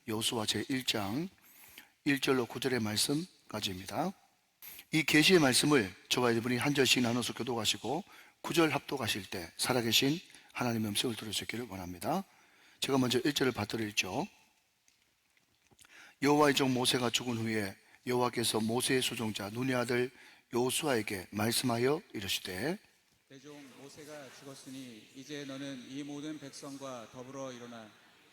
여호수아 제1장 1절로 9절의 말씀까지입니다. 이 계시의 말씀을 저와 여러분이 한 절씩 나눠서 교독하시고 9절 합독하실 때 살아계신 하나님의 음성을 들을 수 있기를 원합니다. 제가 먼저 1절을 받들어 읽죠. 여호와의 종 모세가 죽은 후에 여호와께서 모세의 수종자 눈의 아들 여호수아에게 말씀하여 이르시되 내 종 모세가 죽었으니 이제 너는 이 모든 백성과 더불어 일어나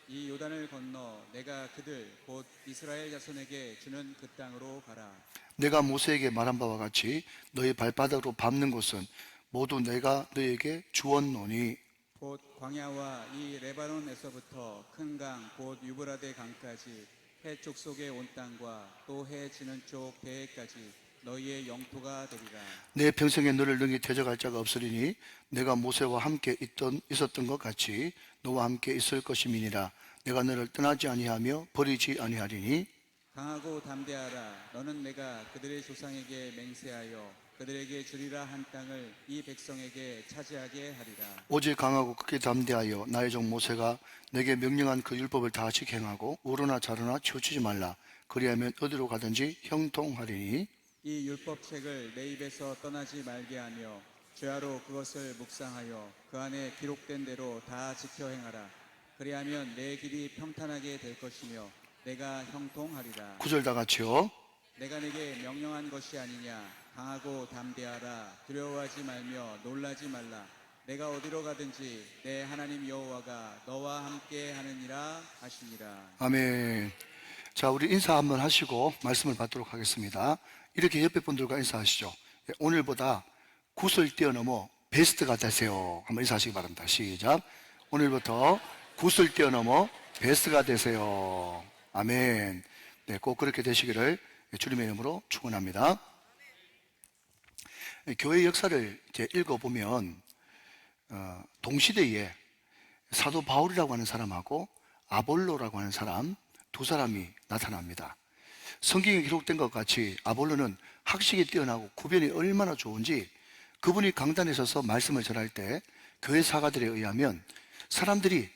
이 요단을 건너 내가 그들 곧 이스라엘 자손에게 주는 그 땅으로 가라. 내가 모세에게 말한 바와 같이 너의 발바닥으로 밟는 곳은 모두 내가 너에게 주었노니 곧 광야와 이 레바논에서부터 큰 강 곧 유브라데 강까지 해쪽 속의 온 땅과 또 해 지는 쪽 대해까지 너희의 영토가 되리라. 내 평생에 너를 능히 대적할 자가 없으리니 내가 모세와 함께 있었던 것 같이 너와 함께 있을 것임이니라. 내가 너를 떠나지 아니하며 버리지 아니하리니 강하고 담대하라. 너는 내가 그들의 조상에게 맹세하여 그들에게 주리라 한 땅을 이 백성에게 차지하게 하리라. 오직 강하고 크게 담대하여 나의 종 모세가 내게 명령한 그 율법을 다 지켜행하고 우러나 자르나 치우치지 말라. 그리하면 어디로 가든지 형통하리니 이 율법책을 내 입에서 떠나지 말게 하며 죄하로 그것을 묵상하여 그 안에 기록된 대로 다 지켜 행하라. 그리하면 내 길이 평탄하게 될 것이며 내가 형통하리라. 9절 다 같이요. 내가 내게 명령한 것이 아니냐. 강하고 담대하라. 두려워하지 말며 놀라지 말라. 내가 어디로 가든지 내 하나님 여호와가 너와 함께 하느니라 하시니라. 아멘. 자, 우리 인사 한번 하시고 말씀을 받도록 하겠습니다. 이렇게 옆에 분들과 인사하시죠. 오늘보다 굿을 뛰어넘어 베스트가 되세요. 한번 인사하시기 바랍니다. 시작. 오늘부터 굿을 뛰어넘어 베스트가 되세요. 아멘. 네, 꼭 그렇게 되시기를 주님의 이름으로 축원합니다. 교회 역사를 이제 읽어보면 동시대에 사도 바울이라고 하는 사람하고 아볼로라고 하는 사람 두 사람이 나타납니다. 성경에 기록된 것 같이 아볼로는 학식이 뛰어나고 구변이 얼마나 좋은지 그분이 강단에 서서 말씀을 전할 때 교회 사가들에 의하면 사람들이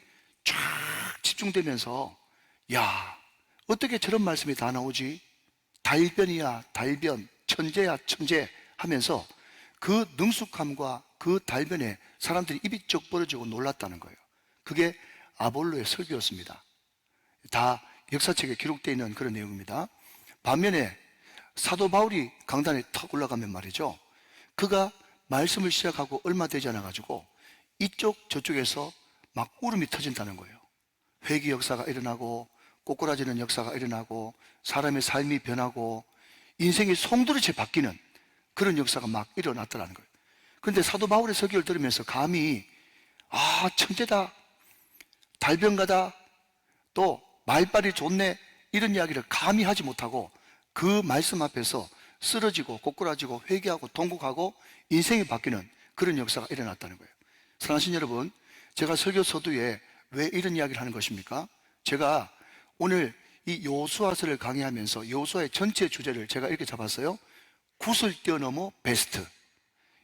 쫙 집중되면서 야, 어떻게 저런 말씀이 다 나오지? 달변이야 달변, 천재야 천재 하면서 그 능숙함과 그 달변에 사람들이 입이 쩍 벌어지고 놀랐다는 거예요. 그게 아볼로의 설교였습니다. 다 역사책에 기록되어 있는 그런 내용입니다. 반면에 사도 바울이 강단에 탁 올라가면 말이죠, 그가 말씀을 시작하고 얼마 되지 않아 가지고 이쪽 저쪽에서 막 울음이 터진다는 거예요. 회개 역사가 일어나고 꼬꾸라지는 역사가 일어나고 사람의 삶이 변하고 인생이 송두리째 바뀌는 그런 역사가 막 일어났다는 거예요. 그런데 사도 바울의 설교를 들으면서 감히 천재다, 달변가다, 또 말빨이 좋네 이런 이야기를 감히 하지 못하고 그 말씀 앞에서 쓰러지고 꼬꾸라지고 회개하고 통곡하고 인생이 바뀌는 그런 역사가 일어났다는 거예요. 사랑하신 여러분, 제가 설교 서두에 왜 이런 이야기를 하는 것입니까? 제가 오늘 이 여호수아서를 강의하면서 여호수아의 전체 주제를 제가 이렇게 잡았어요. 굿을 뛰어넘어 베스트.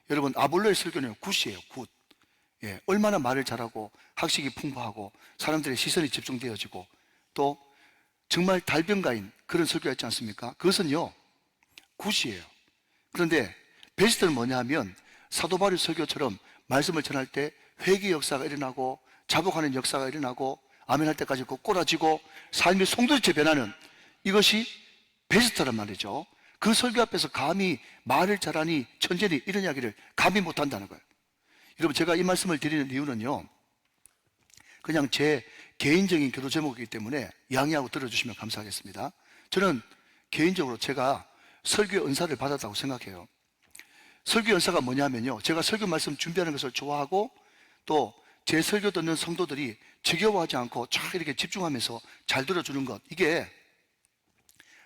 여러분, 아볼로의 설교는 굿이에요. 굿. 예, 얼마나 말을 잘하고 학식이 풍부하고 사람들의 시선이 집중되어지고 또 정말 달변가인 그런 설교였지 않습니까? 그것은요 굿이에요. 그런데 베스트는 뭐냐 하면 사도 바울의 설교처럼 말씀을 전할 때 회개 역사가 일어나고 자복하는 역사가 일어나고 아멘할 때까지 꼬꾸라지고 삶이 송두리째 변하는 이것이 베스트란 말이죠. 그 설교 앞에서 감히 말을 잘하니 천재니 이런 이야기를 감히 못한다는 거예요. 여러분, 제가 이 말씀을 드리는 이유는요, 그냥 제 개인적인 기도 제목이기 때문에 양해하고 들어주시면 감사하겠습니다. 저는 개인적으로 제가 설교 은사를 받았다고 생각해요. 설교 은사가 뭐냐면요, 제가 설교 말씀 준비하는 것을 좋아하고 또 제 설교 듣는 성도들이 지겨워하지 않고 쫙 이렇게 집중하면서 잘 들어주는 것, 이게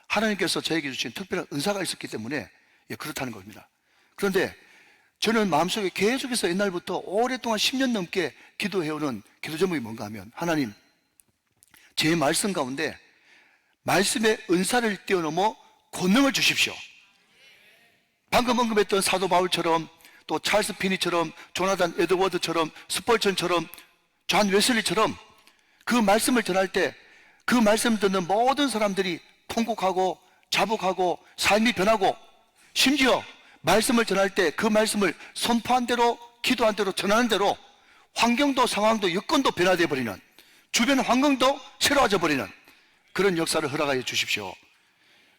하나님께서 저에게 주신 특별한 은사가 있었기 때문에 그렇다는 겁니다. 그런데 저는 마음속에 계속해서 옛날부터 오랫동안 10년 넘게 기도해오는 기도 제목이 뭔가 하면, 하나님, 제 말씀 가운데 말씀의 은사를 뛰어넘어 권능을 주십시오. 방금 언급했던 사도 바울처럼 또 찰스 피니처럼 조나단 에드워드처럼 스펄전처럼 존 웨슬리처럼 그 말씀을 전할 때 그 말씀 듣는 모든 사람들이 통곡하고 자복하고 삶이 변하고, 심지어 말씀을 전할 때 그 말씀을 선포한 대로, 기도한 대로, 전하는 대로 환경도 상황도 여건도 변화되어 버리는, 주변 환경도 새로워져 버리는 그런 역사를 허락하여 주십시오.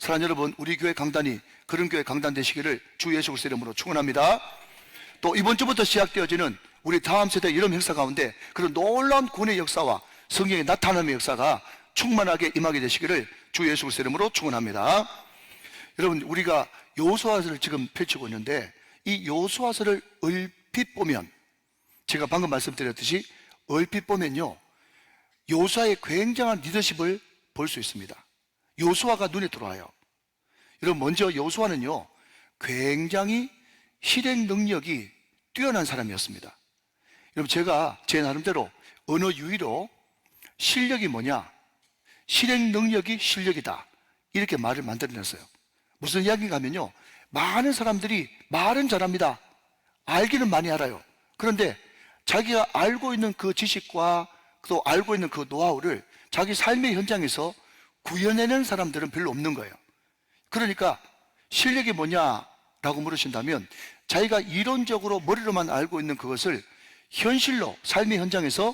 사랑하는 여러분, 우리 교회 강단이 그런 교회 강단 되시기를 주 예수 그리스도의 이름으로 축원합니다. 또 이번 주부터 시작되어지는 우리 다음 세대 여름 행사 가운데 그런 놀라운 구원의 역사와 성령의 나타남의 역사가 충만하게 임하게 되시기를 주 예수 그리스도의 이름으로 축원합니다. 여러분, 우리가 여호수아서를 지금 펼치고 있는데, 이 여호수아서를 얼핏 보면, 제가 방금 말씀드렸듯이 얼핏 보면요, 여호수아의 굉장한 리더십을 볼 수 있습니다. 여호수아가 눈에 들어와요. 여러분, 먼저 여호수아는요, 굉장히 실행 능력이 뛰어난 사람이었습니다. 여러분, 제가 제 나름대로 언어 유희로 실력이 뭐냐, 실행 능력이 실력이다, 이렇게 말을 만들어냈어요. 무슨 이야기인가 하면요, 많은 사람들이 말은 잘합니다. 알기는 많이 알아요. 그런데 자기가 알고 있는 그 지식과 또 알고 있는 그 노하우를 자기 삶의 현장에서 구현해낸 사람들은 별로 없는 거예요. 그러니까 실력이 뭐냐라고 물으신다면, 자기가 이론적으로 머리로만 알고 있는 그것을 현실로 삶의 현장에서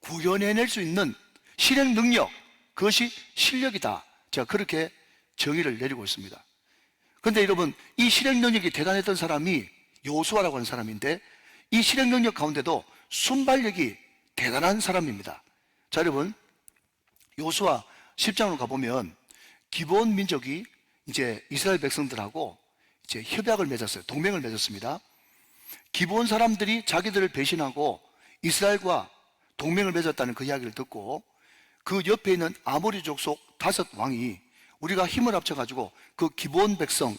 구현해낼 수 있는 실행 능력, 그것이 실력이다. 제가 그렇게 정의를 내리고 있습니다. 그런데 여러분, 이 실행 능력이 대단했던 사람이 여호수아라고 하는 사람인데, 이 실행 능력 가운데도 순발력이 대단한 사람입니다. 자, 여러분, 여호수아 10장으로 가보면 기브온 민족이 이제 이스라엘 백성들하고 이제 협약을 맺었어요. 동맹을 맺었습니다. 기브온 사람들이 자기들을 배신하고 이스라엘과 동맹을 맺었다는 그 이야기를 듣고, 그 옆에 있는 아모리 족속 5 왕이 우리가 힘을 합쳐가지고 그 기브온 백성,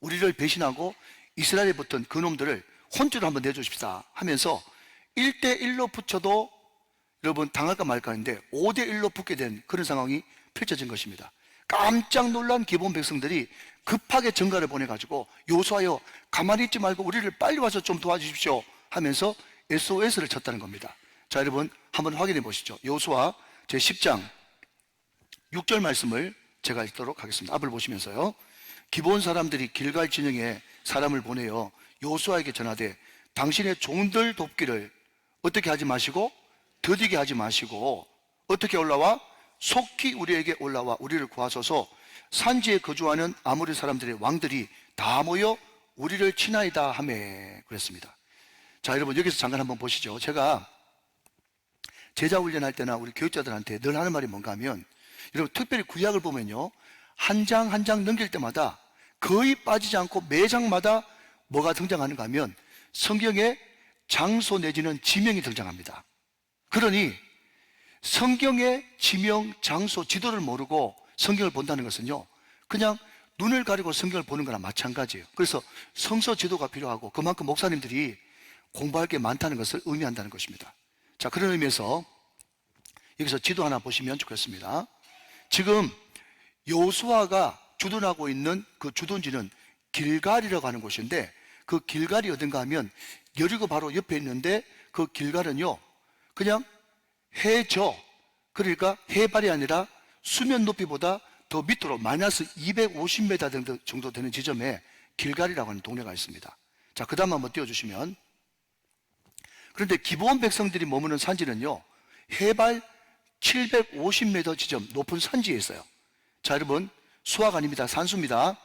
우리를 배신하고 이스라엘에 붙은 그 놈들을 혼쭐을 한번 내주십시다 하면서 1대1로 붙여도 여러분 당할까 말까 하는데 5대1로 붙게 된 그런 상황이 펼쳐진 것입니다. 깜짝 놀란 기브온 백성들이 급하게 전가를 보내가지고, 여호수아여, 가만히 있지 말고 우리를 빨리 와서 좀 도와주십시오 하면서 SOS를 쳤다는 겁니다. 자, 여러분 한번 확인해 보시죠. 여호수아 제 10장 6절 말씀을 제가 읽도록 하겠습니다. 앞을 보시면서요. 기브온 사람들이 길갈 진영에 사람을 보내어 여호수아에게 전하되, 당신의 종들 돕기를 어떻게 하지 마시고 더디게 하지 마시고 어떻게 올라와? 속히 우리에게 올라와 우리를 구하소서. 산지에 거주하는 아모리 사람들의 왕들이 다 모여 우리를 치나이다 하매 그랬습니다. 자, 여러분 여기서 잠깐 한번 보시죠. 제가 제자 훈련할 때나 우리 교육자들한테 늘 하는 말이 뭔가 하면, 여러분 특별히 구약을 보면요, 한 장 한 장 넘길 때마다 거의 빠지지 않고 매 장마다 뭐가 등장하는가 하면 성경에 장소 내지는 지명이 등장합니다. 그러니 성경의 지명, 장소, 지도를 모르고 성경을 본다는 것은요, 그냥 눈을 가리고 성경을 보는 거나 마찬가지예요. 그래서 성서 지도가 필요하고 그만큼 목사님들이 공부할 게 많다는 것을 의미한다는 것입니다. 자, 그런 의미에서 여기서 지도 하나 보시면 좋겠습니다. 지금 여호수아가 주둔하고 있는 그 주둔지는 길갈이라고 하는 곳인데, 그 길갈이 어딘가 하면 여리고 바로 옆에 있는데, 그 길갈은요 그냥 해저, 그러니까 해발이 아니라 수면 높이보다 더 밑으로 마이너스 250m 정도 되는 지점에 길갈이라고 하는 동네가 있습니다. 자, 그 다음 한번 띄워주시면, 그런데 기브온 백성들이 머무는 산지는요 해발 750m 지점 높은 산지에 있어요. 자, 여러분 수학 아닙니다. 산수입니다.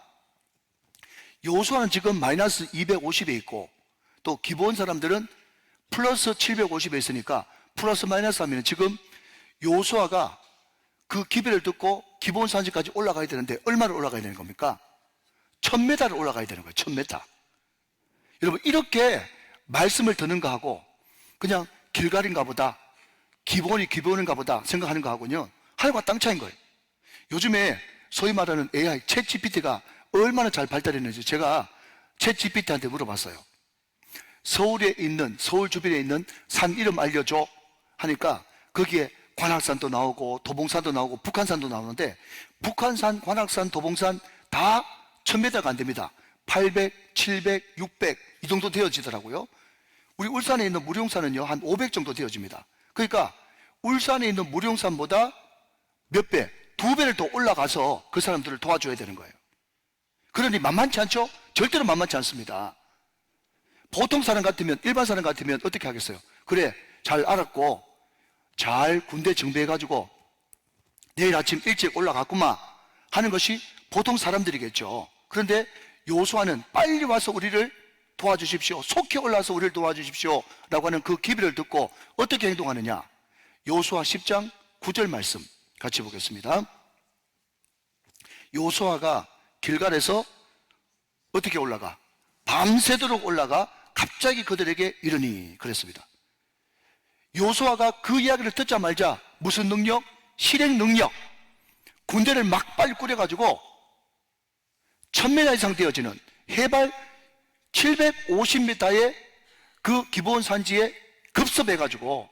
여호수아는 지금 마이너스 250에 있고, 또 기브온 사람들은 플러스 750에 있으니까 플러스 마이너스 하면 지금 여호수아가 그 기별을 듣고 기브온 산지까지 올라가야 되는데 얼마를 올라가야 되는 겁니까? 1000m를 올라가야 되는 거예요. 1000m. 여러분 이렇게 말씀을 듣는 거하고 그냥 길갈인가 보다, 기브온인가 보다 생각하는 거하고는 하늘과 땅 차이인 거예요. 요즘에 소위 말하는 AI 챗GPT가 얼마나 잘 발달했는지 제가 챗GPT한테 물어봤어요. 서울에 있는, 서울 주변에 있는 산 이름 알려줘 하니까 거기에 관악산도 나오고 도봉산도 나오고 북한산도 나오는데, 북한산, 관악산, 도봉산 다 1000m가 안 됩니다. 800, 700, 600 이 정도 되어지더라고요. 우리 울산에 있는 무룡산은요 한 500 정도 되어집니다. 그러니까 울산에 있는 무룡산보다 몇 배, 2배를 더 올라가서 그 사람들을 도와줘야 되는 거예요. 그러니 만만치 않죠? 절대로 만만치 않습니다. 보통 사람 같으면, 일반 사람 같으면 어떻게 하겠어요? 그래, 잘 알았고 잘 군대 정비해가지고 내일 아침 일찍 올라갔구만 하는 것이 보통 사람들이겠죠. 그런데 요수아는 빨리 와서 우리를 도와주십시오, 속히 올라와서 우리를 도와주십시오 라고 하는 그 기별을 듣고 어떻게 행동하느냐. 요수아 10장 9절 말씀 같이 보겠습니다. 요수아가 길갈에서 어떻게 올라가? 밤새도록 올라가 갑자기 그들에게 이르니 그랬습니다. 요수아가 그 이야기를 듣자마자 무슨 능력? 실행 능력. 군대를 막 빨리 꾸려가지고 1000m 이상 되어지는 해발 750m의 그 기본 산지에 급습해가지고,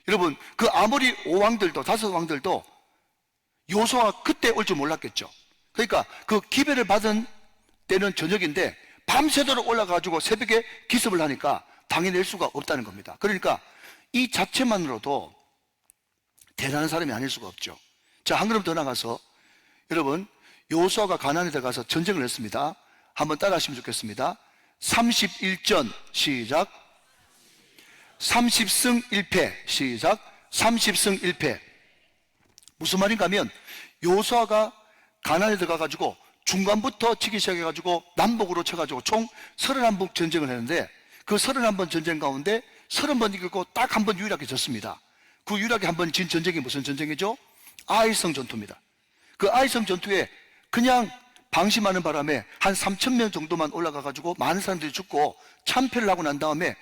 여러분 그 아무리 5왕들도 5왕들도 요수아가 그때 올 줄 몰랐겠죠. 그러니까 그 기별을 받은 때는 저녁인데 밤새도록 올라가지고 새벽에 기습을 하니까 당해낼 수가 없다는 겁니다. 그러니까 이 자체만으로도 대단한 사람이 아닐 수가 없죠. 자, 한 걸음 더 나가서 여러분 요수아가 가나안에 들어가서 전쟁을 했습니다. 한번 따라 하시면 좋겠습니다. 31전 시작. 30승 1패 시작. 30승 1패. 무슨 말인가 하면 요수아가 가나안에 들어가가지고 중간부터 치기 시작해가지고 남북으로 쳐가지고 총 31번 전쟁을 했는데 그 31번 전쟁 가운데 30번 이기고 딱 한 번 유일하게 졌습니다. 그 유일하게 한 번 진 전쟁이 무슨 전쟁이죠? 아이성 전투입니다. 그 아이성 전투에 그냥 방심하는 바람에 한 3,000명 정도만 올라가가지고 많은 사람들이 죽고 참패를 하고 난 다음에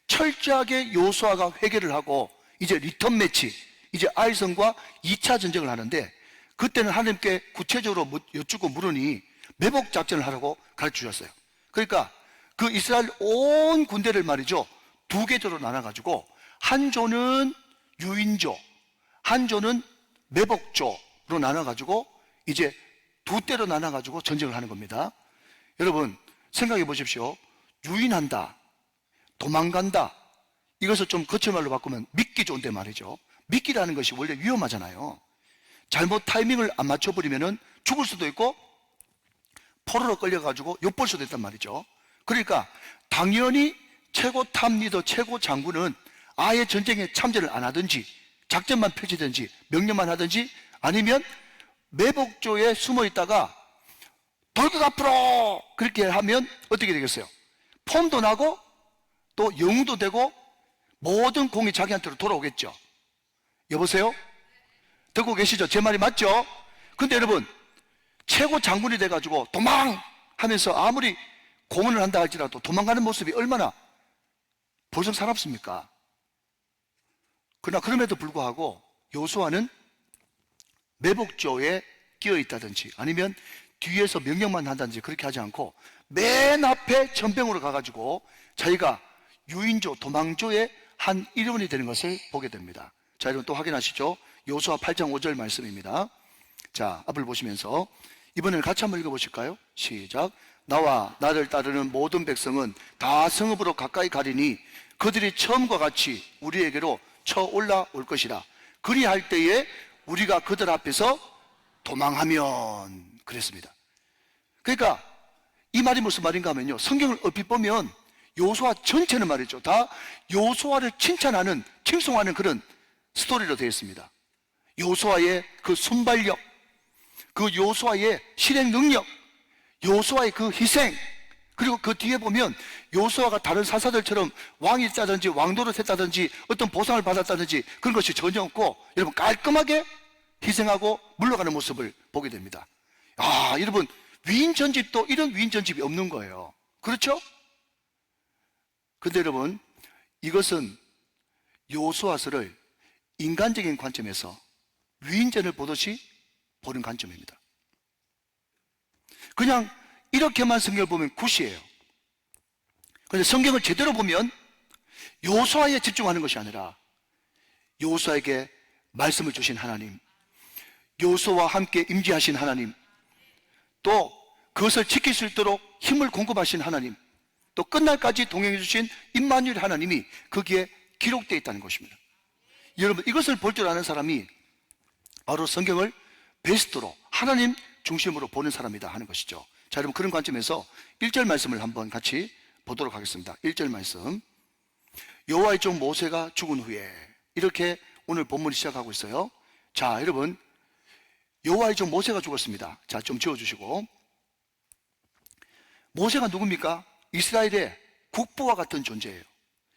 철저하게 요수아가 회개를 하고 이제 리턴 매치, 이제 아이성과 2차 전쟁을 하는데 그때는 하나님께 구체적으로 여쭙고 물으니 매복 작전을 하라고 가르쳐 주셨어요. 그러니까 그 이스라엘 온 군대를 말이죠, 두 계조로 나눠가지고 한 조는 유인조, 한 조는 매복조로 나눠가지고 이제 두 대로 나눠가지고 전쟁을 하는 겁니다. 여러분 생각해 보십시오. 유인한다, 도망간다, 이것을 좀 거칠 말로 바꾸면 믿기 좋은데 말이죠. 믿기라는 것이 원래 위험하잖아요. 잘못 타이밍을 안 맞춰버리면 죽을 수도 있고 포로로 끌려가지고 욕볼 수도 있단 말이죠. 그러니까 당연히 최고 탑 리더, 최고 장군은 아예 전쟁에 참전을 안 하든지 작전만 펼치든지 명령만 하든지 아니면 매복조에 숨어 있다가 돌격 앞으로 그렇게 하면 어떻게 되겠어요? 폼도 나고 또 영웅도 되고 모든 공이 자기한테로 돌아오겠죠. 여보세요? 듣고 계시죠? 제 말이 맞죠? 근데 여러분 최고 장군이 돼가지고 도망하면서 아무리 공헌을 한다 할지라도 도망가는 모습이 얼마나 볼성사납습니까? 그러나 그럼에도 불구하고 요수아는 매복조에 끼어 있다든지 아니면 뒤에서 명령만 한다든지 그렇게 하지 않고 맨 앞에 전병으로 가가지고 자기가 유인조, 도망조의 한 일원이 되는 것을 보게 됩니다. 자, 여러분 또 확인하시죠? 요수아 8장 5절 말씀입니다. 자, 앞을 보시면서 이번에는 같이 한번 읽어보실까요? 시작. 나와 나를 따르는 모든 백성은 다 성읍으로 가까이 가리니 그들이 처음과 같이 우리에게로 쳐 올라올 것이라. 그리할 때에 우리가 그들 앞에서 도망하면 그랬습니다. 그러니까 이 말이 무슨 말인가 하면요, 성경을 얼핏 보면 요수아 전체는 말이죠, 다 요수아를 칭찬하는, 칭송하는 그런 스토리로 되어 있습니다. 요수아의 그 순발력, 그 요수아의 실행 능력, 요수아의 그 희생, 그리고 그 뒤에 보면 요수아가 다른 사사들처럼 왕이 있다든지 왕도를 했다든지 어떤 보상을 받았다든지 그런 것이 전혀 없고 여러분 깔끔하게 희생하고 물러가는 모습을 보게 됩니다. 아, 여러분 위인 전집도 이런 위인 전집이 없는 거예요. 그렇죠? 근데 여러분 이것은 요수아서를 인간적인 관점에서 위인전을 보듯이 보는 관점입니다. 그냥 이렇게만 성경을 보면 굿이에요. 그런데 성경을 제대로 보면 요수아에 집중하는 것이 아니라 요수아에게 말씀을 주신 하나님, 요수아와 함께 임재하신 하나님, 또 그것을 지킬 수 있도록 힘을 공급하신 하나님, 또 끝날까지 동행해 주신 임마누엘 하나님이 거기에 기록되어 있다는 것입니다. 여러분, 이것을 볼 줄 아는 사람이 바로 성경을 베스트로 하나님 중심으로 보는 사람이다 하는 것이죠. 자, 여러분, 그런 관점에서 1절 말씀을 한번 같이 보도록 하겠습니다. 1절 말씀. 여호와의 종 모세가 죽은 후에, 이렇게 오늘 본문이 시작하고 있어요. 자, 여러분, 여호와의 종 모세가 죽었습니다. 자, 좀 지워주시고. 모세가 누굽니까? 이스라엘의 국부와 같은 존재예요.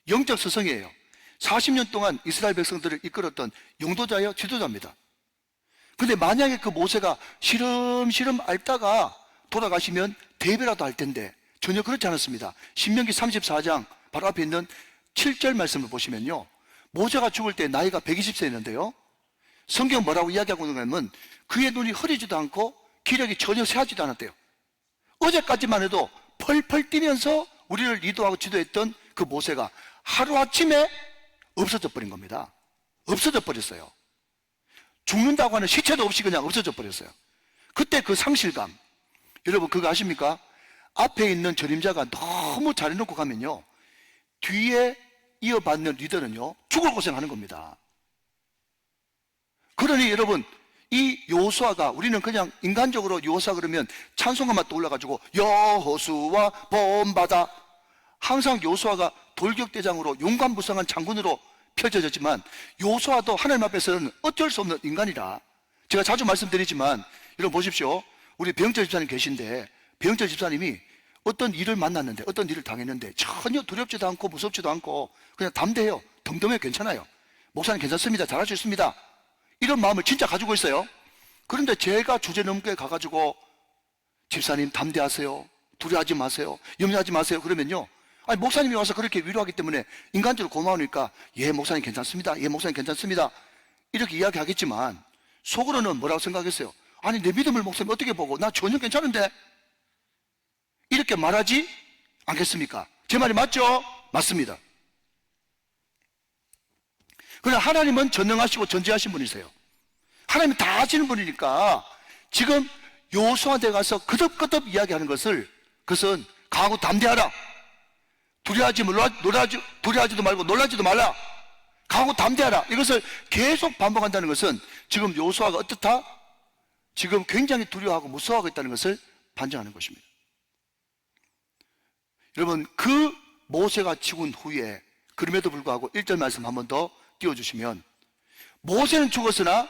영적 스승이에요. 40년 동안 이스라엘 백성들을 이끌었던 용도자예요. 지도자입니다. 근데 만약에 그 모세가 시름시름 앓다가 돌아가시면 대비라도 할 텐데 전혀 그렇지 않았습니다. 신명기 34장 바로 앞에 있는 7절 말씀을 보시면요, 모세가 죽을 때 나이가 120세였는데요 성경 뭐라고 이야기하고 있는 거냐면 그의 눈이 흐리지도 않고 기력이 전혀 쇠하지도 않았대요. 어제까지만 해도 펄펄 뛰면서 우리를 리도하고 지도했던 그 모세가 하루아침에 없어져 버린 겁니다. 없어져 버렸어요. 죽는다고 하는 시체도 없이 그냥 없어져 버렸어요. 그때 그 상실감, 여러분 그거 아십니까? 앞에 있는 전임자가 너무 잘해놓고 가면요, 뒤에 이어받는 리더는요 죽을 고생하는 겁니다. 그러니 여러분, 이 여호수아가, 우리는 그냥 인간적으로 여호수아 그러면 찬송가만 떠올라가지고 여호수아 본받아, 항상 여호수아가 돌격대장으로 용감무쌍한 장군으로 펼쳐졌지만 여호수아도 하나님 앞에서는 어쩔 수 없는 인간이라, 제가 자주 말씀드리지만 여러분 보십시오. 우리 배영철 집사님 계신데 배영철 집사님이 어떤 일을 만났는데, 어떤 일을 당했는데 전혀 두렵지도 않고 무섭지도 않고 그냥 담대해요. 덤덤해요. 괜찮아요. 목사님 괜찮습니다. 잘할 수 있습니다. 이런 마음을 진짜 가지고 있어요. 그런데 제가 주제넘게 가가지고 집사님 담대하세요, 두려워하지 마세요, 염려하지 마세요 그러면요, 아니 목사님이 와서 그렇게 위로하기 때문에 인간적으로 고마우니까 예 목사님 괜찮습니다, 예 목사님 괜찮습니다 이렇게 이야기하겠지만 속으로는 뭐라고 생각했어요? 아니 내 믿음을 목사님 어떻게 보고 나 전혀 괜찮은데, 이렇게 말하지 않겠습니까? 제 말이 맞죠? 맞습니다. 그러나 하나님은 전능하시고 전지하신 분이세요. 하나님이 다 아시는 분이니까 지금 여호수아한테 가서 끄덕끄덕 이야기하는 것을, 그것은 강하고 담대하라, 두려워하지도 말고 놀라지도 말라, 강하고 담대하라, 이것을 계속 반복한다는 것은 지금 여호수아가 어떻다? 지금 굉장히 두려워하고 무서워하고 있다는 것을 반증하는 것입니다. 여러분, 그 모세가 죽은 후에, 그럼에도 불구하고 1절 말씀 한 번 더 띄워주시면, 모세는 죽었으나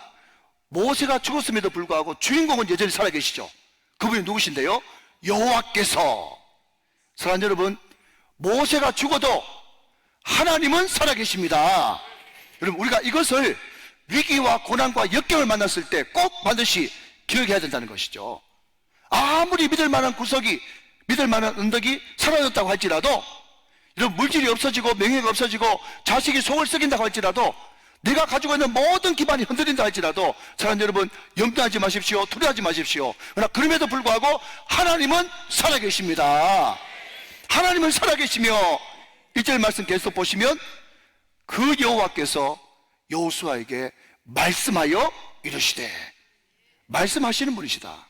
모세가 죽었음에도 불구하고 주인공은 여전히 살아계시죠. 그분이 누구신데요? 여호와께서. 사랑하는 여러분, 모세가 죽어도 하나님은 살아계십니다. 여러분, 우리가 이것을 위기와 고난과 역경을 만났을 때 꼭 반드시 기억해야 된다는 것이죠. 아무리 믿을 만한 구석이, 믿을 만한 언덕이 사라졌다고 할지라도, 이런 물질이 없어지고 명예가 없어지고 자식이 속을 썩인다고 할지라도, 내가 가지고 있는 모든 기반이 흔들린다 할지라도, 사랑하는 여러분, 염려하지 마십시오. 두려워하지 마십시오. 그러나 그럼에도 불구하고 하나님은 살아계십니다. 하나님은 살아계시며 1절 말씀 계속 보시면 그 여호와께서 여호수아에게 말씀하여 이르시되, 말씀하시는 분이시다.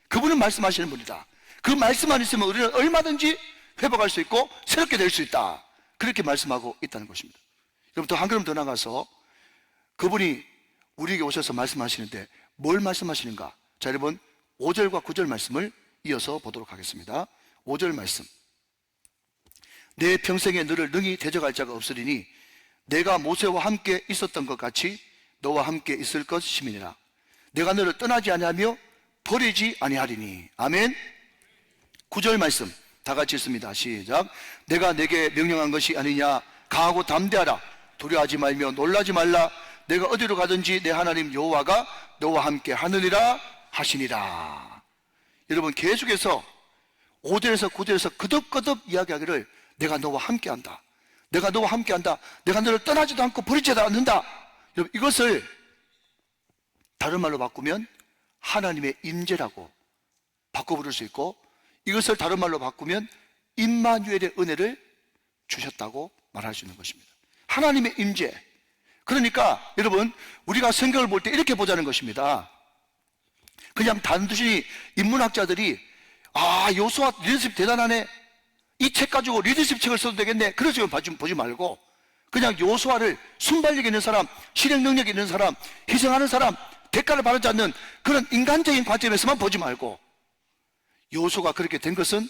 그분은 말씀하시는 분이다. 그 말씀만 있으면 우리는 얼마든지 회복할 수 있고 새롭게 될 수 있다. 그렇게 말씀하고 있다는 것입니다. 여러분, 또 한 걸음 더 나가서 그분이 우리에게 오셔서 말씀하시는데 뭘 말씀하시는가? 자, 여러분 5절과 9절 말씀을 이어서 보도록 하겠습니다. 5절 말씀. 내 평생에 너를 능히 대적할 자가 없으리니 내가 모세와 함께 있었던 것 같이 너와 함께 있을 것임이니라. 내가 너를 떠나지 아니하며 버리지 아니하리니. 아멘. 9절 말씀 다 같이 읽습니다. 시작. 내가 내게 명령한 것이 아니냐. 강하고 담대하라. 두려워하지 말며 놀라지 말라. 내가 어디로 가든지 내 하나님 여호와가 너와 함께 하느니라 하시니라. 여러분, 계속해서 5절에서 9절에서 끄덕끄덕 이야기하기를 내가 너와 함께한다, 내가 너와 함께한다, 내가 너를 떠나지도 않고 버리지도 않는다. 여러분, 이것을 다른 말로 바꾸면 하나님의 임재라고 바꿔 부를 수 있고, 이것을 다른 말로 바꾸면 임마누엘의 은혜를 주셨다고 말할 수 있는 것입니다. 하나님의 임재. 그러니까 여러분, 우리가 성경을 볼 때 이렇게 보자는 것입니다. 그냥 단순히 인문학자들이 여호수아 리더십 대단하네, 이 책 가지고 리더십 책을 써도 되겠네, 그런 식으로 보지 말고 그냥 요수아를 순발력 있는 사람, 실행 능력 있는 사람, 희생하는 사람, 대가를 바라지 않는 그런 인간적인 관점에서만 보지 말고, 요수아가 그렇게 된 것은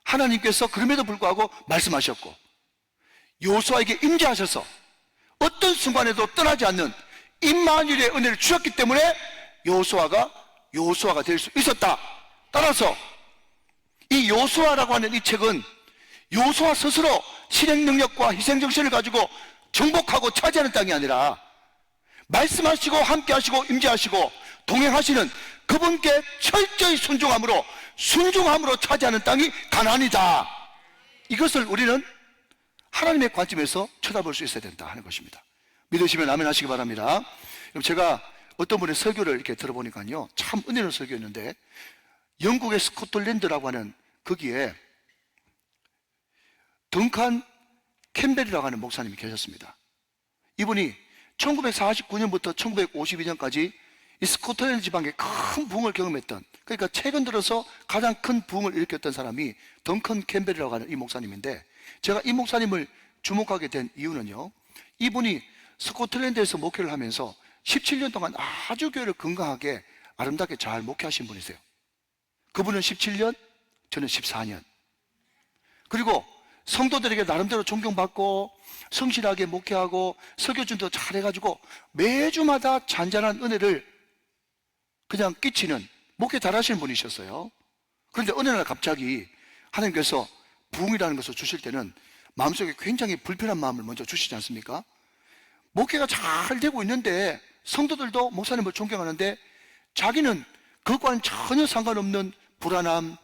하나님께서 그럼에도 불구하고 말씀하셨고, 요수아에게 임재하셔서 어떤 순간에도 떠나지 않는 임마누엘의 은혜를 주셨기 때문에 요수아가 될 수 있었다. 따라서 이 요수아라고 하는 이 책은 요수아 스스로 실행 능력과 희생 정신을 가지고 정복하고 차지하는 땅이 아니라 말씀하시고 함께하시고 임재하시고 동행하시는 그분께 철저히 순종함으로 차지하는 땅이 가나안이다. 이것을 우리는 하나님의 관점에서 쳐다볼 수 있어야 된다 하는 것입니다. 믿으시면 아멘 하시기 바랍니다. 그럼 제가 어떤 분의 설교를 이렇게 들어보니까요, 참 은혜로운 설교였는데, 영국의 스코틀랜드라고 하는 거기에 덩칸 캠벨이라고 하는 목사님이 계셨습니다. 이분이 1949년부터 1952년까지 이 스코틀랜드 지방에 큰 부흥을 경험했던, 그러니까 최근 들어서 가장 큰 부흥을 일으켰던 사람이 덩컨 캠벨이라고 하는 이 목사님인데, 제가 이 목사님을 주목하게 된 이유는요, 이분이 스코틀랜드에서 목회를 하면서 17년 동안 아주 교회를 건강하게 아름답게 잘 목회하신 분이세요. 그분은 17년, 저는 14년. 그리고 성도들에게 나름대로 존경받고 성실하게 목회하고 설교준도 잘해가지고 매주마다 잔잔한 은혜를 그냥 끼치는, 목회 잘하시는 분이셨어요. 그런데 어느 날 갑자기 하나님께서 부흥이라는 것을 주실 때는 마음속에 굉장히 불편한 마음을 먼저 주시지 않습니까? 목회가 잘 되고 있는데 성도들도 목사님을 존경하는데 자기는 그것과는 전혀 상관없는 불안함,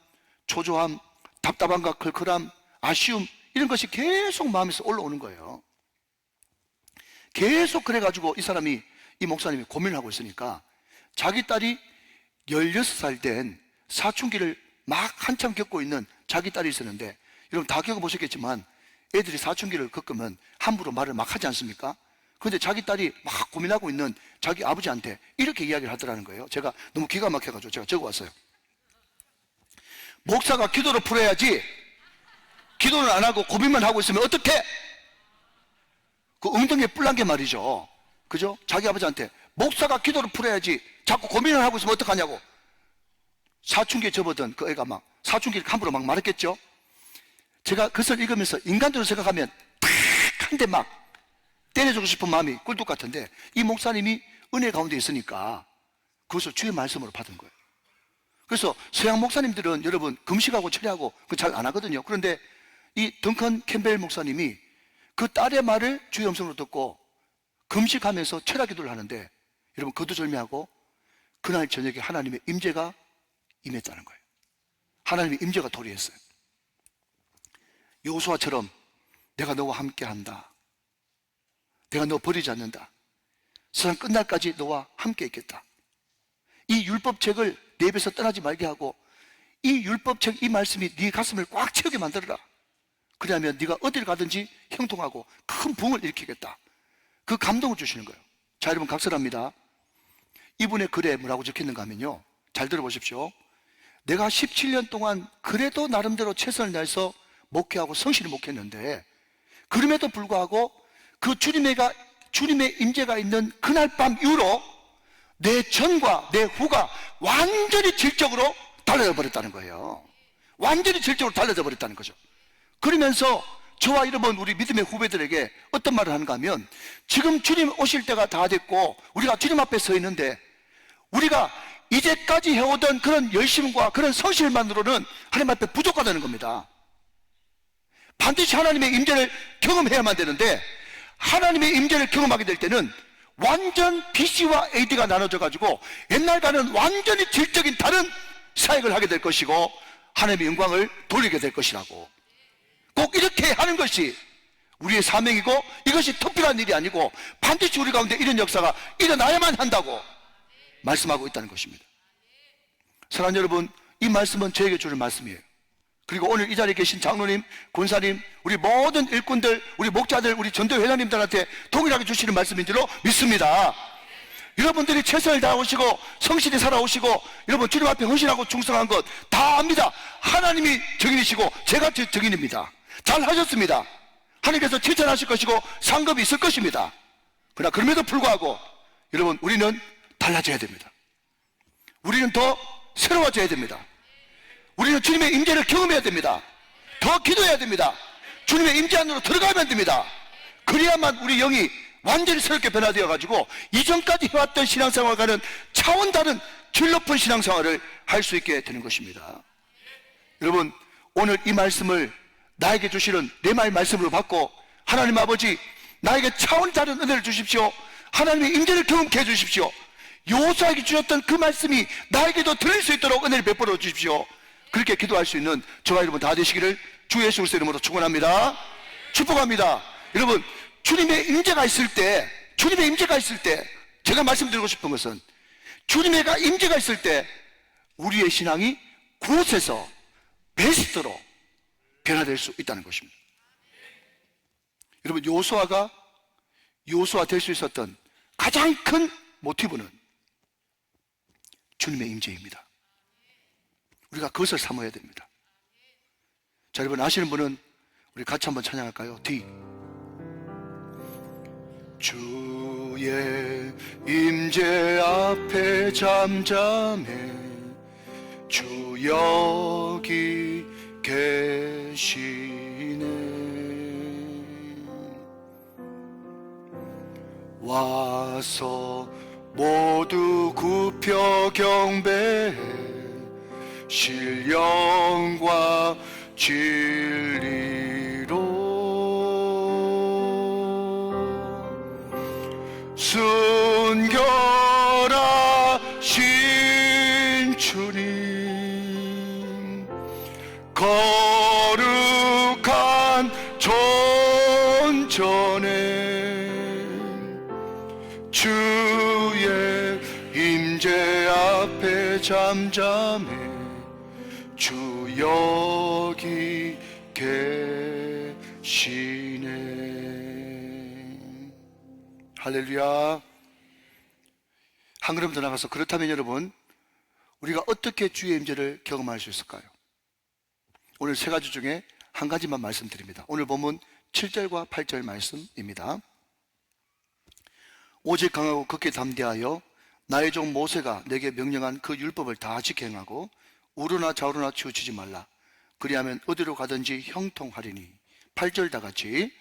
초조함, 답답함과 걸걸함, 아쉬움, 이런 것이 계속 마음에서 올라오는 거예요. 계속 그래가지고 이 목사님이 고민을 하고 있으니까 자기 딸이 16살 된 사춘기를 막 한참 겪고 있는 자기 딸이 있었는데, 여러분 다 겪어보셨겠지만 애들이 사춘기를 겪으면 함부로 말을 막 하지 않습니까? 그런데 자기 딸이 막 고민하고 있는 자기 아버지한테 이렇게 이야기를 하더라는 거예요. 제가 너무 기가 막혀가지고 제가 적어왔어요. 목사가 기도를 풀어야지, 기도를 안 하고 고민만 하고 있으면 어떡해? 그 엉덩이에 뿔난 게 말이죠. 그죠? 자기 아버지한테 목사가 기도를 풀어야지 자꾸 고민을 하고 있으면 어떡하냐고. 사춘기에 접어든 그 애가 막 사춘기를 함부로 막 말했겠죠. 제가 그것을 읽으면서 인간적으로 생각하면 탁 한 대 막 때려주고 싶은 마음이 꿀뚝 같은데, 이 목사님이 은혜 가운데 있으니까 그것을 주의 말씀으로 받은 거예요. 그래서 서양 목사님들은 여러분 금식하고 철회하고 그거 잘 안 하거든요. 그런데 이 덩컨 캠벨 목사님이 그 딸의 말을 주의 음성으로 듣고 금식하면서 철야 기도를 하는데, 여러분 거두절미하고 그날 저녁에 하나님의 임재가 임했다는 거예요. 하나님의 임재가 도래했어요. 요수아처럼 내가 너와 함께한다, 내가 너 버리지 않는다, 세상 끝날까지 너와 함께 있겠다, 이 율법책을 내 입에서 떠나지 말게 하고 이 율법책, 이 말씀이 네 가슴을 꽉 채우게 만들어라. 그러면 네가 어딜 가든지 형통하고 큰 부흥을 일으키겠다. 그 감동을 주시는 거예요. 자, 여러분 각설합니다. 이분의 글에 뭐라고 적혔는가 하면요, 잘 들어보십시오. 내가 17년 동안 그래도 나름대로 최선을 다해서 목회하고 성실히 목회했는데, 그럼에도 불구하고 그 주님의 임재가 있는 그날 밤 이후로 내 전과 내 후가 완전히 질적으로 달라져 버렸다는 거예요. 완전히 질적으로 달라져 버렸다는 거죠. 그러면서 저와 여러분 우리 믿음의 후배들에게 어떤 말을 하는가 하면, 지금 주님 오실 때가 다 됐고 우리가 주님 앞에 서 있는데, 우리가 이제까지 해오던 그런 열심과 그런 성실만으로는 하나님 앞에 부족하다는 겁니다. 반드시 하나님의 임재를 경험해야만 되는데, 하나님의 임재를 경험하게 될 때는 완전 BC와 AD가 나눠져 가지고 옛날과는 완전히 질적인 다른 사역을 하게 될 것이고 하나님의 영광을 돌리게 될 것이라고. 꼭 이렇게 하는 것이 우리의 사명이고, 이것이 특별한 일이 아니고 반드시 우리 가운데 이런 역사가 일어나야만 한다고 말씀하고 있다는 것입니다. 사랑하는 여러분, 이 말씀은 저에게 주는 말씀이에요. 그리고 오늘 이 자리에 계신 장로님, 권사님, 우리 모든 일꾼들, 우리 목자들, 우리 전도 회장님들한테 동일하게 주시는 말씀인 줄로 믿습니다. 여러분들이 최선을 다하시고 성실히 살아오시고 여러분 주님 앞에 헌신하고 충성한 것 다 압니다. 하나님이 증인이시고 제가 증인입니다. 잘 하셨습니다. 하나님께서 칭찬하실 것이고 상급이 있을 것입니다. 그러나 그럼에도 불구하고 여러분, 우리는 달라져야 됩니다. 우리는 더 새로워져야 됩니다. 우리는 주님의 임재를 경험해야 됩니다. 더 기도해야 됩니다. 주님의 임재 안으로 들어가면 됩니다. 그래야만 우리 영이 완전히 새롭게 변화되어 가지고 이전까지 해왔던 신앙생활과는 차원 다른 질 높은 신앙생활을 할 수 있게 되는 것입니다. 여러분, 오늘 이 말씀을 나에게 주시는 내 말씀으로 받고, 하나님 아버지, 나에게 차원 다른 은혜를 주십시오. 하나님의 임재를 경험케 해주십시오. 여호수아에게 주셨던 그 말씀이 나에게도 들을 수 있도록 은혜를 베풀어 주십시오. 그렇게 기도할 수 있는 저와 여러분 다 되시기를 주 예수 그리스도의 이름으로 축원합니다. 축복합니다. 여러분, 주님의 임재가 있을 때, 제가 말씀드리고 싶은 것은, 주님의 임재가 있을 때 우리의 신앙이 그곳에서 베스트로 변화될 수 있다는 것입니다. 여러분, 여호수아 될 수 있었던 가장 큰 모티브는 주님의 임재입니다. 우리가 그것을 사모해야 됩니다. 자, 여러분 아시는 분은 우리 같이 한번 찬양할까요? D. 주의 임재 앞에 잠잠해 주 여기 계시네. 와서 모두 굽혀 경배해 신령과 진리로 순결하신 주님, 거룩한 존전에 주의 임재 앞에 잠잠해 주 여기 계시네. 할렐루야. 한 걸음 더 나가서, 그렇다면 여러분, 우리가 어떻게 주의 임재를 경험할 수 있을까요? 오늘 세 가지 중에 한 가지만 말씀드립니다. 오늘 본문 7절과 8절 말씀입니다. 오직 강하고 극히 담대하여 나의 종 모세가 내게 명령한 그 율법을 다 지켜 행하고 우르나 좌우로나 치우치지 말라. 그리하면 어디로 가든지 형통하리니. 8절 다 같이.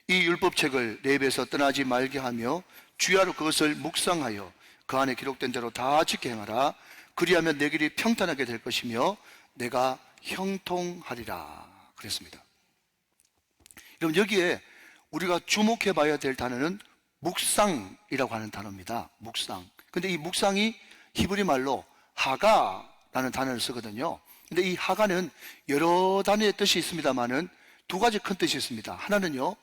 이 율법책을 내 입에서 떠나지 말게 하며 주야로 그것을 묵상하여 그 안에 기록된 대로 다 지켜 행하라. 그리하면 내 길이 평탄하게 될 것이며 내가 형통하리라. 그랬습니다. 여러분, 여기에 우리가 주목해 봐야 될 단어는 묵상이라고 하는 단어입니다. 묵상. 근데 이 묵상이 히브리 말로 하가라는 단어를 쓰거든요. 근데 이 하가는 여러 단어의 뜻이 있습니다만은 두 가지 큰 뜻이 있습니다. 하나는요,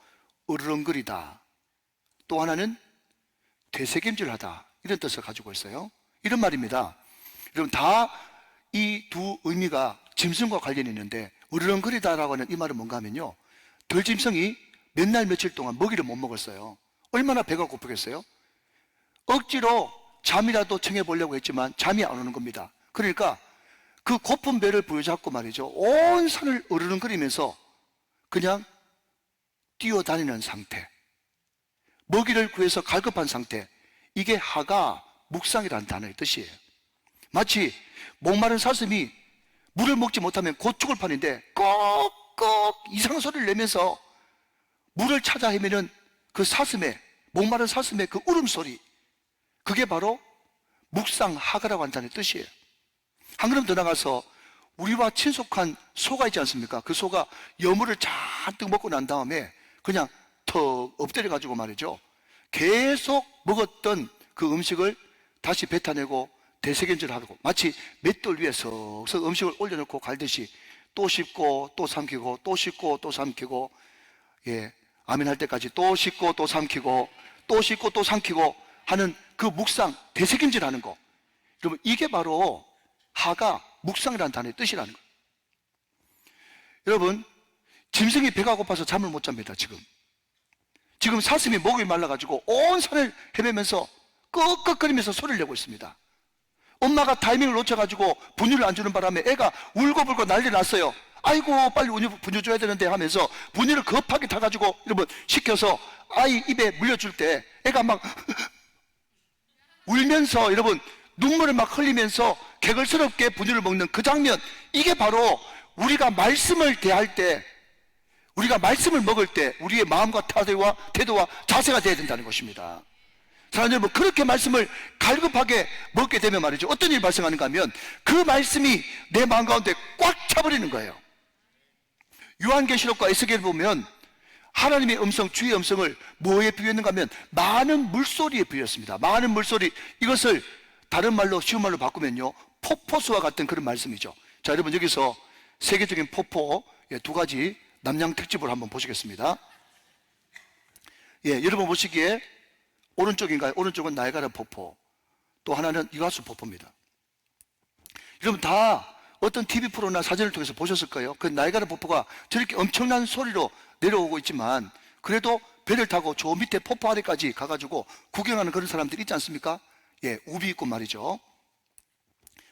으르렁거리다. 또 하나는 되새김질하다. 이런 뜻을 가지고 있어요. 이런 말입니다. 여러분, 다 이 두 의미가 짐승과 관련이 있는데, 으르렁거리다라고 하는 이 말은 뭔가 하면요, 들짐승이 몇 날 며칠 동안 먹이를 못 먹었어요. 얼마나 배가 고프겠어요? 억지로 잠이라도 청해보려고 했지만 잠이 안 오는 겁니다. 그러니까 그 고픈 배를 부여잡고 말이죠, 온 산을 으르렁거리면서 그냥 뛰어다니는 상태, 먹이를 구해서 갈급한 상태, 이게 하가, 묵상이라는 단어의 뜻이에요. 마치 목마른 사슴이 물을 먹지 못하면 곧 죽을 판인데 꼭꼭 이상한 소리를 내면서 물을 찾아 헤매는 그 사슴의, 목마른 사슴의 그 울음소리, 그게 바로 묵상 하가라고 한다는 뜻이에요. 한 걸음 더 나가서 우리와 친속한 소가 있지 않습니까? 그 소가 여물을 잔뜩 먹고 난 다음에 그냥 턱 엎드려 가지고 말이죠, 계속 먹었던 그 음식을 다시 뱉어내고 되새김질하고, 마치 맷돌 위에 석석 음식을 올려놓고 갈듯이 또 씹고 또 삼키고 또 씹고 또 삼키고, 예, 아멘 할 때까지 또 씹고 또 삼키고 또 씹고 또 삼키고 하는 그 묵상, 되새김질하는 거. 여러분, 이게 바로 하가, 묵상이라는 단어의 뜻이라는 거예요. 여러분, 짐승이 배가 고파서 잠을 못 잡니다. 지금 사슴이 목이 말라가지고 온 산을 헤매면서 끄끄거리면서 소리를 내고 있습니다. 엄마가 타이밍을 놓쳐가지고 분유를 안 주는 바람에 애가 울고불고 난리 났어요. 아이고 빨리 분유 줘야 되는데 하면서 분유를 급하게 타가지고 여러분 시켜서 아이 입에 물려줄 때 애가 막 울면서 여러분 눈물을 막 흘리면서 개걸스럽게 분유를 먹는 그 장면, 이게 바로 우리가 말씀을 대할 때, 우리가 말씀을 먹을 때 우리의 마음과 태도와 자세가 돼야 된다는 것입니다. 사랑하는 여러분, 그렇게 말씀을 갈급하게 먹게 되면 말이죠, 어떤 일이 발생하는가 하면 그 말씀이 내 마음 가운데 꽉 차버리는 거예요. 요한계시록과 에스겔을 보면 하나님의 음성, 주의 음성을 뭐에 비유했는가 하면 많은 물소리에 비유했습니다. 많은 물소리, 이것을 다른 말로, 쉬운 말로 바꾸면요, 폭포수와 같은 그런 말씀이죠. 자, 여러분 여기서 세계적인 폭포 두 가지 남양 특집을 한번 보시겠습니다. 예, 여러분 보시기에 오른쪽인가요? 오른쪽은 나이아가라 폭포, 또 하나는 이과수 폭포입니다. 여러분 다 어떤 TV 프로나 사진을 통해서 보셨을 거예요. 그 나이아가라 폭포가 저렇게 엄청난 소리로 내려오고 있지만 그래도 배를 타고 저 밑에 폭포 아래까지 가가지고 구경하는 그런 사람들이 있지 않습니까? 예, 우비 있고 말이죠.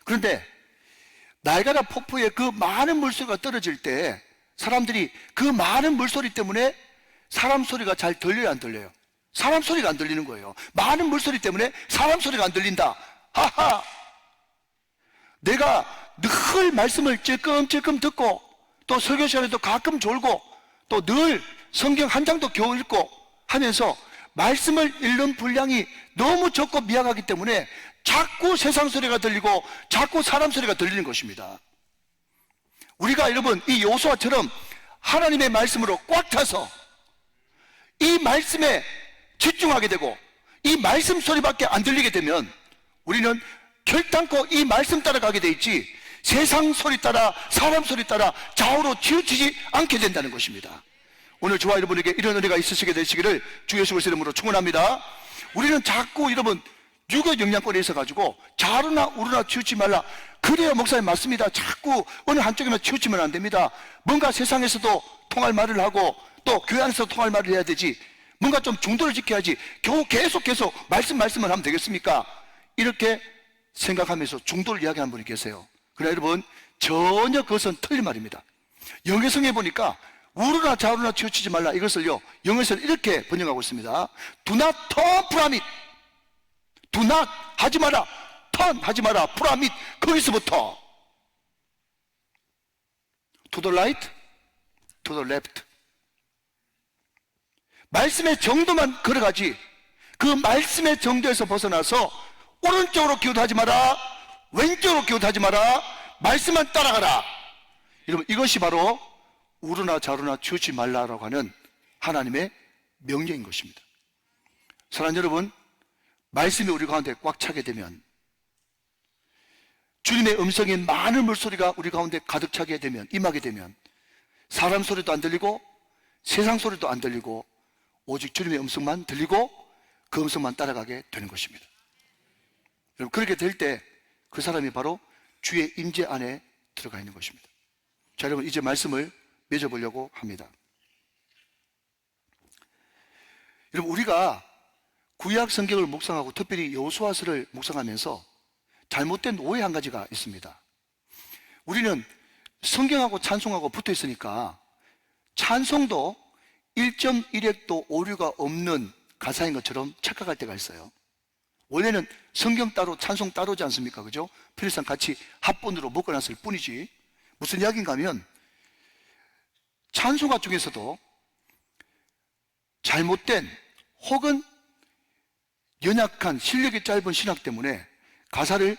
그런데 나이아가라 폭포에 그 많은 물소리가 떨어질 때 사람들이 그 많은 물소리 때문에 사람 소리가 잘 들려요, 안 들려요? 사람 소리가 안 들리는 거예요. 많은 물소리 때문에 사람 소리가 안 들린다. 하하! 내가 늘 말씀을 찔끔찔끔 듣고 또 설교 시간에도 가끔 졸고 또 늘 성경 한 장도 겨우 읽고 하면서 말씀을 읽는 분량이 너무 적고 미약하기 때문에 자꾸 세상 소리가 들리고 자꾸 사람 소리가 들리는 것입니다. 우리가 여러분 이 여호수아처럼 하나님의 말씀으로 꽉 차서 이 말씀에 집중하게 되고 이 말씀 소리밖에 안 들리게 되면 우리는 결단코 이 말씀 따라가게 돼 있지 세상 소리 따라 사람 소리 따라 좌우로 치우치지 않게 된다는 것입니다. 오늘 저와 여러분에게 이런 은혜가 있으시게 되시기를 주 예수 그리스도의 이름으로 축원합니다. 우리는 자꾸 여러분 유교 영향권에 있어가지고 좌우나 우르나 치우치지 말라. 그래요, 목사님 맞습니다. 자꾸 어느 한쪽에만 치우치면 안 됩니다. 뭔가 세상에서도 통할 말을 하고 또 교회 안에서 통할 말을 해야 되지, 뭔가 좀 중도를 지켜야지 겨우 계속 말씀을 하면 되겠습니까? 이렇게 생각하면서 중도를 이야기하는 분이 계세요. 그러나 여러분 전혀 그것은 틀린 말입니다. 영어성에 보니까 우르나 좌우나 치우치지 말라, 이것을요 영어에서는 이렇게 번역하고 있습니다. Do not turn from it. Do not 하지 마라, turn 하지 마라, from it 거기서부터 to the right, to the left. 말씀의 정도만 걸어가지 그 말씀의 정도에서 벗어나서 오른쪽으로 기웃하지 마라, 왼쪽으로 기웃하지 마라, 말씀만 따라가라. 여러분 이것이 바로 우르나 좌우나 치우치지 말라라고 하는 하나님의 명령인 것입니다. 사랑하는 여러분, 말씀이 우리 가운데 꽉 차게 되면, 주님의 음성이 많은 물소리가 우리 가운데 가득 차게 되면, 임하게 되면 사람 소리도 안 들리고 세상 소리도 안 들리고 오직 주님의 음성만 들리고 그 음성만 따라가게 되는 것입니다. 여러분 그렇게 될 때 그 사람이 바로 주의 임재 안에 들어가 있는 것입니다. 자, 여러분 이제 말씀을 맺어보려고 합니다. 여러분 우리가 구약 성경을 묵상하고 특별히 여호수아서를 묵상하면서 잘못된 오해 한 가지가 있습니다. 우리는 성경하고 찬송하고 붙어 있으니까 찬송도 1.1획도 오류가 없는 가사인 것처럼 착각할 때가 있어요. 원래는 성경 따로 찬송 따로지 않습니까? 그죠? 편의상 같이 합본으로 묶어놨을 뿐이지. 무슨 이야기인가 하면 찬송가 중에서도 잘못된 혹은 연약한 실력이 짧은 신학 때문에 가사를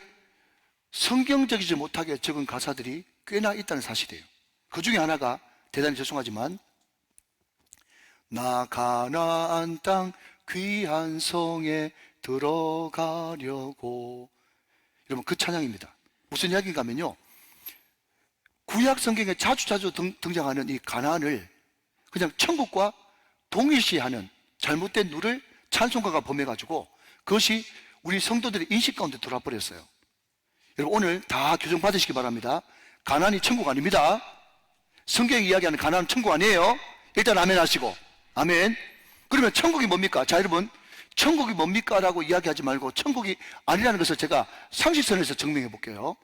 성경적이지 못하게 적은 가사들이 꽤나 있다는 사실이에요. 그 중에 하나가 대단히 죄송하지만 나 가나안 땅 귀한 성에 들어가려고, 여러분 그 찬양입니다. 무슨 이야기인가 하면요, 구약 성경에 자주 등장하는 이 가나안을 그냥 천국과 동일시하는 잘못된 룰을 찬송가가 범해가지고 그것이 우리 성도들의 인식 가운데 들어와 버렸어요. 여러분 오늘 다 교정 받으시기 바랍니다. 가나안이 천국 아닙니다. 성경이 이야기하는 가나안은 천국 아니에요. 일단 아멘 하시고. 아멘. 그러면 천국이 뭡니까? 자, 여러분 천국이 뭡니까? 라고 이야기하지 말고 천국이 아니라는 것을 제가 상식선에서 증명해 볼게요.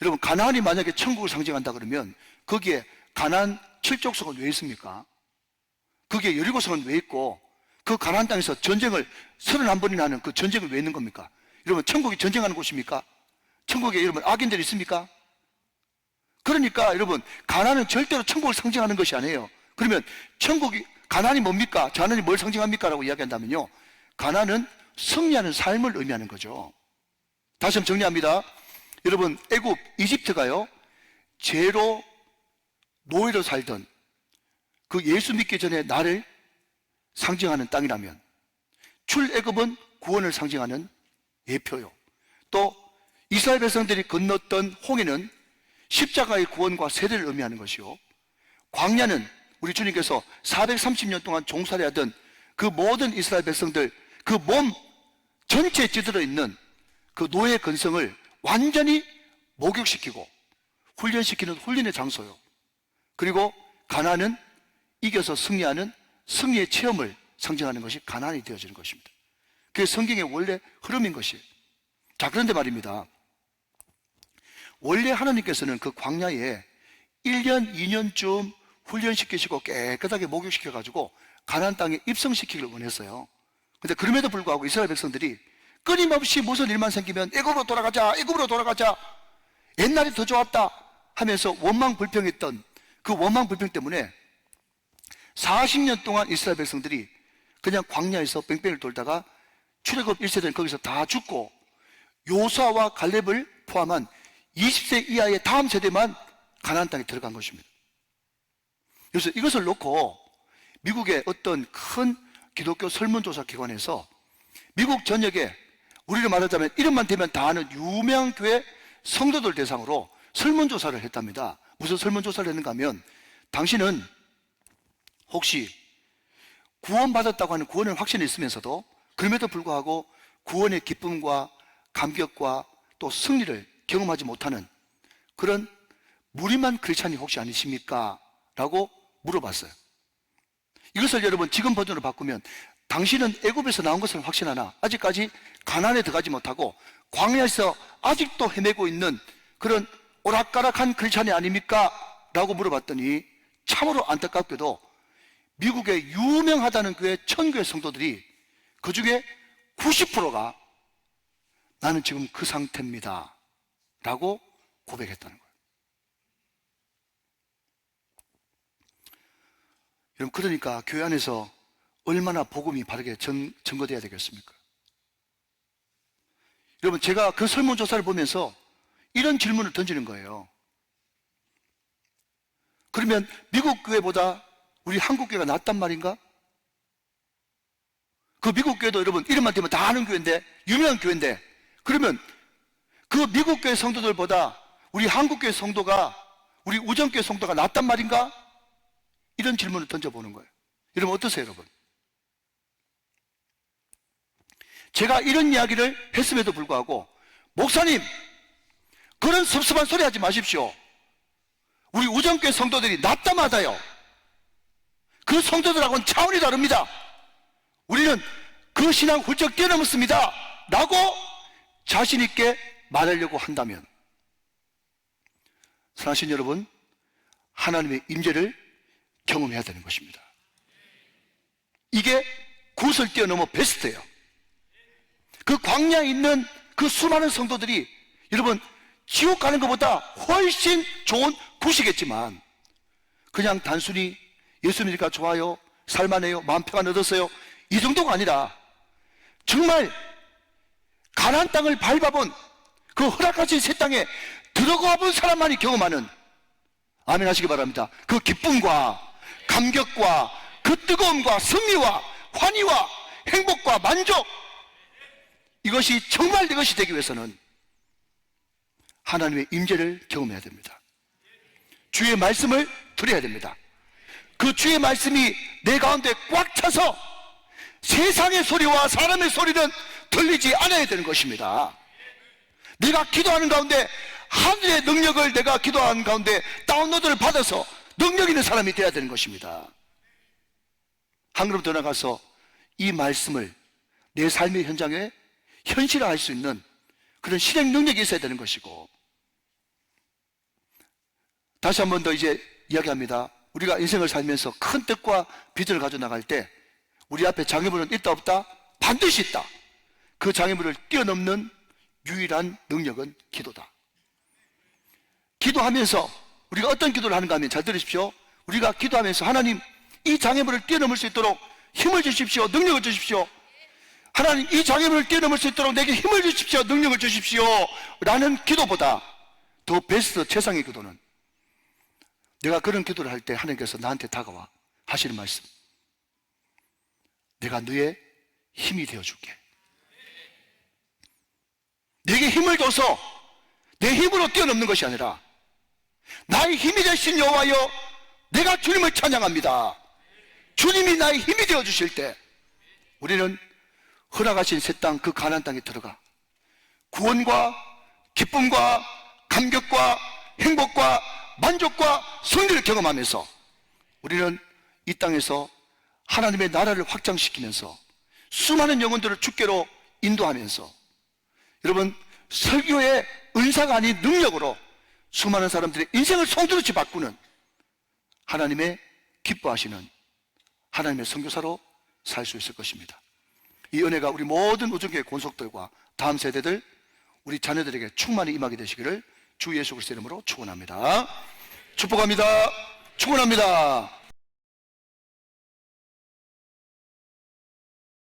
여러분 가나안이 만약에 천국을 상징한다 그러면 거기에 가나안 7족속은 왜 있습니까? 그게 여리고성은 왜 있고 그 가나안 땅에서 전쟁을 31번이나 하는 그 전쟁을 왜 있는 겁니까? 여러분 천국이 전쟁하는 곳입니까? 천국에 여러분 악인들이 있습니까? 그러니까 여러분 가나안은 절대로 천국을 상징하는 것이 아니에요. 그러면 천국이 가나안이 뭡니까? 가나안이 뭘 상징합니까? 라고 이야기한다면요, 가나안은 승리하는 삶을 의미하는 거죠. 다시 한번 정리합니다. 여러분 애굽 이집트가요 죄로 노예로 살던 그 예수 믿기 전에 나를 상징하는 땅이라면 출애굽은 구원을 상징하는 예표요, 또 이스라엘 백성들이 건넜던 홍해는 십자가의 구원과 세례를 의미하는 것이요, 광야는 우리 주님께서 430년 동안 종살이 하던 그 모든 이스라엘 백성들 그 몸 전체에 찌들어 있는 그 노예 근성을 완전히 목욕시키고 훈련시키는 훈련의 장소요, 그리고 가나안은 이겨서 승리하는 승리의 체험을 상징하는 것이 가나안이 되어지는 것입니다. 그게 성경의 원래 흐름인 것이에요. 자, 그런데 말입니다, 원래 하나님께서는 그 광야에 1년, 2년쯤 훈련시키시고 깨끗하게 목욕시켜가지고 가나안 땅에 입성시키기를 원했어요. 근데 그럼에도 불구하고 이스라엘 백성들이 끊임없이 무슨 일만 생기면 애굽으로 돌아가자, 애굽으로 돌아가자, 옛날이 더 좋았다 하면서 원망불평했던 그 원망불평 때문에 40년 동안 이스라엘 백성들이 그냥 광야에서 뺑뺑이를 돌다가 출애굽 1세대는 거기서 다 죽고 요수아와 갈렙을 포함한 20세 이하의 다음 세대만 가나안 땅에 들어간 것입니다. 그래서 이것을 놓고 미국의 어떤 큰 기독교 설문조사 기관에서 미국 전역에 우리를 말하자면 이름만 대면 다 아는 유명한 교회 성도들 대상으로 설문조사를 했답니다. 무슨 설문조사를 했는가 하면, 당신은 혹시 구원받았다고 하는 구원의 확신이 있으면서도 그럼에도 불구하고 구원의 기쁨과 감격과 또 승리를 경험하지 못하는 그런 무림한 크리스찬이 혹시 아니십니까? 라고 물어봤어요. 이것을 여러분 지금 버전으로 바꾸면, 당신은 애굽에서 나온 것을 확신하나 아직까지 가나안에 들어가지 못하고 광야에서 아직도 헤매고 있는 그런 오락가락한 크리스찬이 아닙니까? 라고 물어봤더니 참으로 안타깝게도 미국의 유명하다는 교회 1000교회 성도들이 그 중에 90%가 나는 지금 그 상태입니다 라고 고백했다는 거예요. 여러분, 그러니까 교회 안에서 얼마나 복음이 바르게 전거돼야 되겠습니까? 여러분, 제가 그 설문조사를 보면서 이런 질문을 던지는 거예요. 그러면 미국 교회보다 우리 한국 교회가 낫단 말인가? 그 미국 교회도 여러분 이름만 대면 다 아는 교회인데, 유명한 교회인데, 그러면 그 미국 교회 성도들보다 우리 한국 교회 성도가, 우리 우정교회 성도가 낫단 말인가? 이런 질문을 던져보는 거예요. 여러분 어떠세요, 여러분? 제가 이런 이야기를 했음에도 불구하고, 목사님 그런 섭섭한 소리 하지 마십시오, 우리 우정교회 성도들이 낫다마다요, 그 성도들하고는 차원이 다릅니다, 우리는 그 신앙 훌쩍 뛰어넘었습니다 라고 자신 있게 말하려고 한다면, 사랑하신 여러분, 하나님의 임재를 경험해야 되는 것입니다. 이게 그것을 뛰어넘어 베스트예요. 그 광야에 있는 그 수많은 성도들이 여러분 지옥 가는 것보다 훨씬 좋은 굿이겠지만, 그냥 단순히 예수 믿으니까 좋아요, 살만해요, 마음 평안 얻었어요, 이 정도가 아니라 정말 가나안 땅을 밟아본 그 허락하신 새 땅에 들어가 본 사람만이 경험하는, 아멘 하시기 바랍니다, 그 기쁨과 감격과 그 뜨거움과 승리와 환희와 행복과 만족, 이것이 정말 이것이 되기 위해서는 하나님의 임재를 경험해야 됩니다. 주의 말씀을 들어야 됩니다. 그 주의 말씀이 내 가운데 꽉 차서 세상의 소리와 사람의 소리는 들리지 않아야 되는 것입니다. 내가 기도하는 가운데 하늘의 능력을 내가 기도하는 가운데 다운로드를 받아서 능력 있는 사람이 되어야 되는 것입니다. 한 걸음 더 나가서 이 말씀을 내 삶의 현장에 현실화할 수 있는 그런 실행 능력이 있어야 되는 것이고, 다시 한 번 더 이제 이야기합니다. 우리가 인생을 살면서 큰 뜻과 비전을 가져 나갈 때 우리 앞에 장애물은 있다 없다? 반드시 있다. 그 장애물을 뛰어넘는 유일한 능력은 기도다. 기도하면서 우리가 어떤 기도를 하는가 하면, 잘 들으십시오. 우리가 기도하면서 하나님, 이 장애물을 뛰어넘을 수 있도록 힘을 주십시오. 능력을 주십시오. 하나님, 이 장애물을 뛰어넘을 수 있도록 내게 힘을 주십시오. 능력을 주십시오. 라는 기도보다 더 베스트 최상의 기도는, 내가 그런 기도를 할 때 하나님께서 나한테 다가와 하시는 말씀, 내가 너의 힘이 되어줄게. 내게 힘을 줘서 내 힘으로 뛰어넘는 것이 아니라 나의 힘이 되신 여호와여, 내가 주님을 찬양합니다. 주님이 나의 힘이 되어주실 때 우리는 허락하신 새 땅, 그 가나안 땅에 들어가 구원과 기쁨과 감격과 행복과 만족과 승리를 경험하면서 우리는 이 땅에서 하나님의 나라를 확장시키면서 수많은 영혼들을 주께로 인도하면서, 여러분, 설교의 은사가 아닌 능력으로 수많은 사람들의 인생을 송두리째 바꾸는 하나님의 기뻐하시는 하나님의 선교사로 살 수 있을 것입니다. 이 은혜가 우리 모든 우정교회 권속들과 다음 세대들, 우리 자녀들에게 충만히 임하게 되시기를 주 예수 그리스도의 이름으로 축원합니다. 축복합니다. 축원합니다.